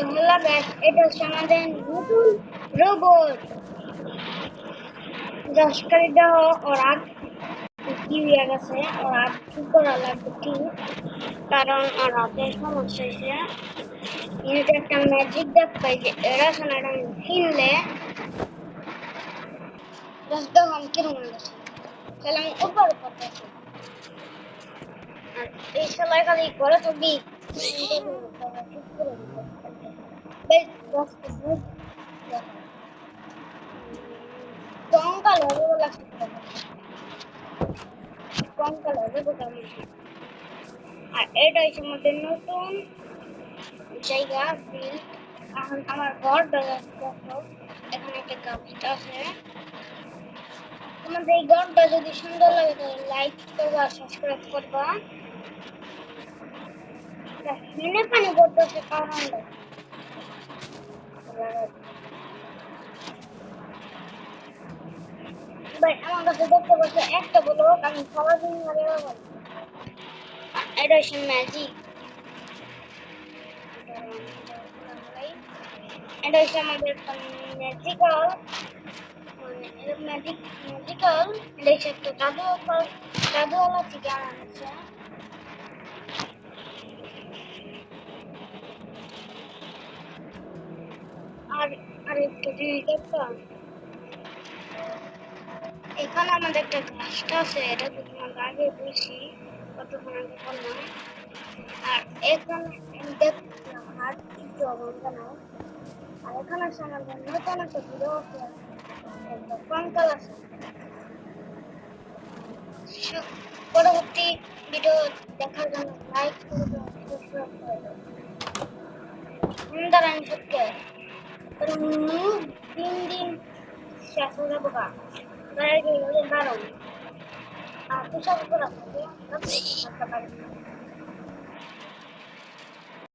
হলো গাইস, এটা হচ্ছে আমাদের নতুন রোবট। দশকারীটা ওরা কি হয়ে গেছে, ওরা ঠিক করা লাগবে ঠিক, কারণ ওর হাতে সমস্যা হয়েছে। এটা একটা ম্যাজিক দেখ পাই যে এরা সোনাটা কিনলে তখন কিরম গেছে, তাহলে আমি উপর করতেছি। আর এই সেলাই খালি করে তো দিই ঠিক করে দিতে বেশ দশটা বুঝ কঙ্কাল হবে বলে কঙ্কাল হবে বোঝানো। আর এটা হচ্ছে আমাদের নতুন জায়গা ফিল্ড। এখন আমার ঘর দেখো, এখানে একটা গাছটা আছে। তোমাদের এই ঘরটা যদি সুন্দর লাগে তাহলে লাইক করবা, সাবস্ক্রাইব করবা। হেনে পানি পড়তেছে কারণ ভাই আমার কাছে দেখতে পাচ্ছ একটা বলো আমি সারাদিন ধরে এটা হচ্ছে ম্যাজিক। এটা হচ্ছে আমাদের ম্যাজিক্যাল, মানে এটা ম্যাজিক্যাল। এটা হচ্ছে একটা জাদুওয়ালা থেকে আনছে। আর আরেকটা জিনিস দেখতাম, এখানে আমাদের একটা গাছটা আছে, এটা তো তোমার আগে বলছি, কতক্ষণ আগে বললাম। আর এখানে আমি দেখলাম হাত কিছু অবস্থা নাই। আর এখানে আছে আমাদের নতুন একটা ভিডিও আছে, একটা কঙ্কাল আছে। পরবর্তী ভিডিও দেখার জন্য লাইক করে দাও, সাবস্ক্রাইব করে দাও। সুন্দর আমি সত্যি দিন দিন শেষ হয়ে যাবো গা, তার আগে বারো আর পোশাক পরা থাকবে,